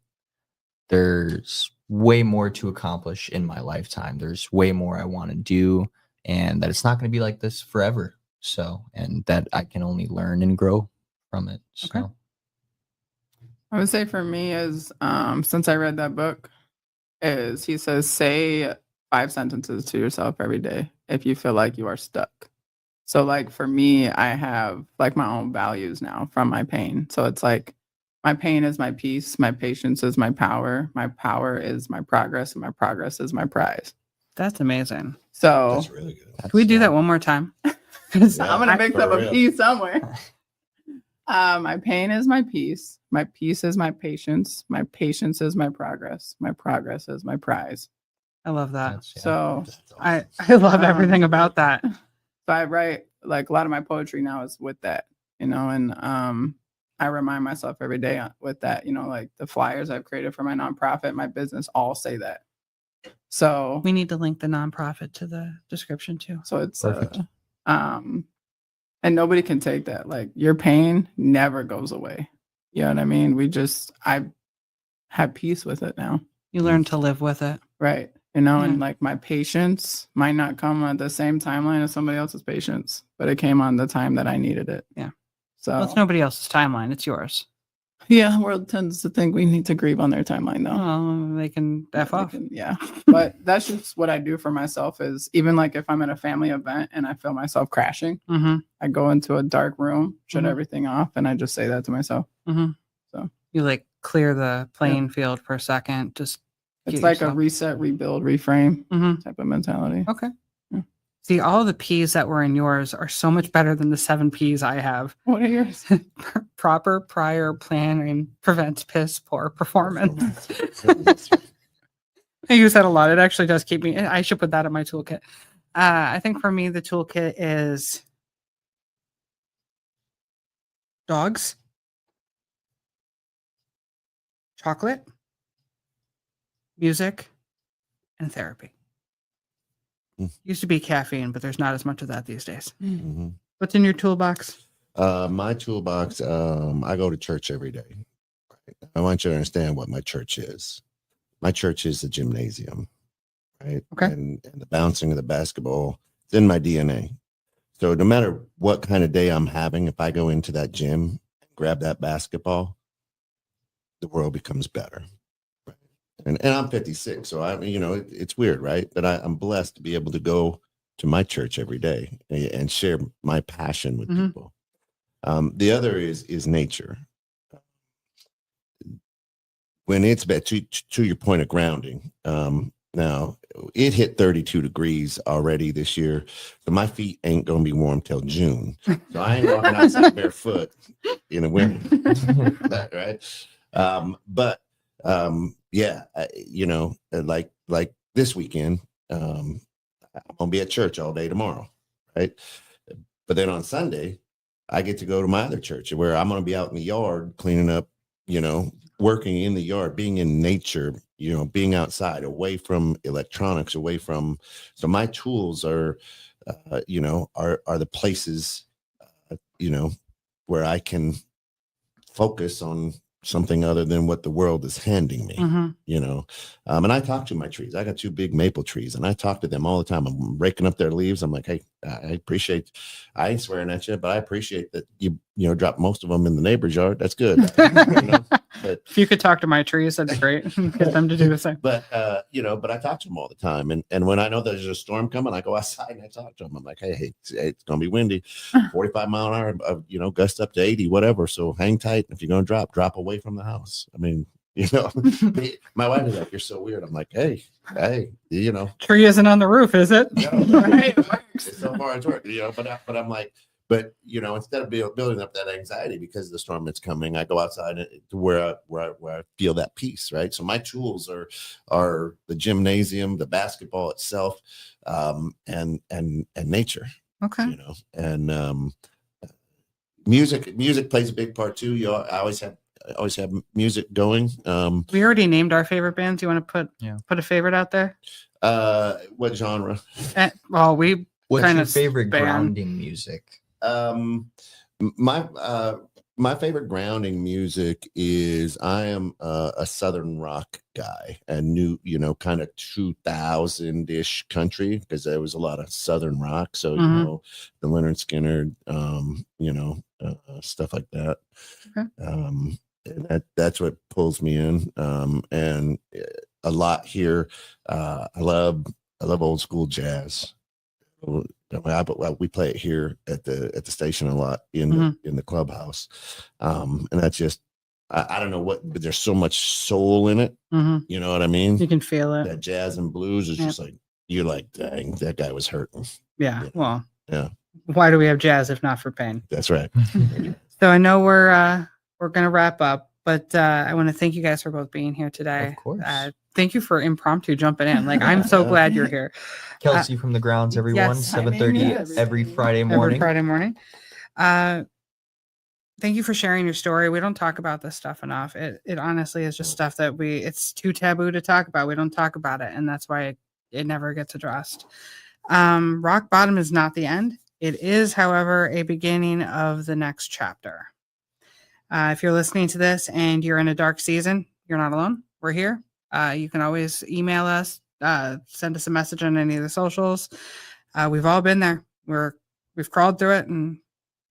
there's way more to accomplish in my lifetime. There's way more I want to do, and that it's not going to be like this forever. So, and that I can only learn and grow from it. So. Okay. I would say for me is, since I read that book, is he says, say 5 sentences to yourself every day if you feel like you are stuck. So like for me, I have like my own values now from my pain. So it's like, my pain is my peace, my patience is my power is my progress, and my progress is my prize. That's amazing. So That's really good. Can we do that one more time? Yeah, I'm gonna mix for up a real. piece somewhere. My pain is my peace is my patience is my progress is my prize. I love that. That's- yeah. So I love everything Um, about that. so I write, like, a lot of my poetry now is with that, you know, and I remind myself every day with that, you know, like the flyers I've created for my nonprofit, my business, all say that. So We need to link the nonprofit to the description too. so it's Perfect. And nobody can take that. Like, your pain never goes away. You know what I mean? I have peace with it now. You learn to live with it. Right. You know, Yeah. and like my patience might not come on the same timeline as somebody else's patience, but it came on the time that I needed it. Yeah. So Well, it's nobody else's timeline. It's yours. yeah, the world tends to think we need to grieve on their timeline though. Oh, they can F They off. can- yeah. But that's just what I do for myself is, even like if I'm at a family event and I feel myself crashing, Mm-hmm. I go into a dark room, shut Mhm. everything off, and I just say that to myself. Mm-hmm. So. You like clear the playing field for a second. Just It's get like yourself- a reset, rebuild, reframe Mhm. type of mentality. Okay. Yeah. See, all the P's that were in yours are so much better than the 7 P's I have. What are yours? Proper, prior, planning prevents piss poor performance. I use that a lot. It actually does keep me. I should put that in my toolkit. I think for me, the toolkit is dogs, chocolate, music, and therapy. Mm. Used to be caffeine, but there's not as much of that these days. Mhm. What's in your toolbox? My toolbox, I go to church every day. I want you to understand what my church is. My church is a gymnasium, right? Okay. And the bouncing of the basketball, it's in my DNA. So no matter what kind of day I'm having, if I go into that gym, grab that basketball, the world becomes better. Right? And I'm 56, so I mean, you know, it's weird, right? But I'm blessed to be able to go to my church every day and share my passion with Mhm. people. The other is nature. When it's back to your point of grounding, now it hit 32 degrees already this year, so my feet ain't gonna be warm till June. So I ain't walking outside barefoot in the winter, right? Yeah, you know, like this weekend, I'm gonna be at church all day tomorrow, right? But then on Sunday, I get to go to my other church where I'm gonna be out in the yard cleaning up, you know, working in the yard, being in nature, you know, being outside, away from electronics, away from. So my tools are, you know, are the places, you know, where I can focus on something other than what the world is handing me, Mhm. you know. And I talk to my trees. I got 2 big maple trees, and I talk to them all the time. I'm raking up their leaves. I'm like, hey, I appreciate, I ain't swearing at you, but I appreciate that you drop most of them in the neighbor's yard. That's good. But if you could talk to my trees, that'd be great. Get them to do the same. But but I talk to them all the time, and when I know there's a storm coming, I go outside and I talk to them. I'm like, hey, it's gonna be windy, 45 mile an hour, gust up to 80, whatever. So hang tight. If you're gonna drop away from the house. I mean, my wife is like, you're so weird. I'm like, hey, tree isn't on the roof, is it? No, right? It's so far it's work, but I'm like, instead of building up that anxiety because of the storm that's coming, I go outside to where I feel that peace, right? So my tools are the gymnasium, the basketball itself, and nature. Okay. And music plays a big part too. I always have music going. We already named our favorite bands. You want to put a favorite out there? What genre? What's kind your of favorite band. grounding music? My favorite grounding music is, I am a Southern rock guy, and kind of 2000-ish country, because there was a lot of Southern rock. So, the Leonard Skinner, stuff like that. Okay. And that's what pulls me in. And a lot here. I love old school jazz. We play it here at the station a lot in the clubhouse, and that's just, I don't know but there's so much soul in it. You know what I mean? You can feel it. That jazz and blues is just like, you're like, dang, that guy was hurting. Yeah. Well. Yeah. Why do we have jazz if not for pain? That's right. So I know we're gonna wrap up, but I want to thank you guys for both being here today. Of course. Thank you for impromptu jumping in. Like, I'm so glad you're here. Kelsey from the grounds, everyone. yes, 7:30 yes. every Friday morning. Every Friday morning. Thank you for sharing your story. We don't talk about this stuff enough. It honestly is just stuff that it's too taboo to talk about. We don't talk about it, and that's why it never gets addressed. Rock bottom is not the end. It is, however, a beginning of the next chapter. If you're listening to this and you're in a dark season, you're not alone. We're here. You can always email us, send us a message on any of the socials. We've all been there. We've crawled through it, and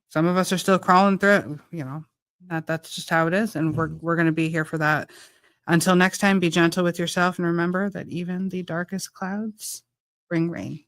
some of us are still crawling through it. That's just how it is, and we're going to be here for that. Until next time, be gentle with yourself, and remember that even the darkest clouds bring rain.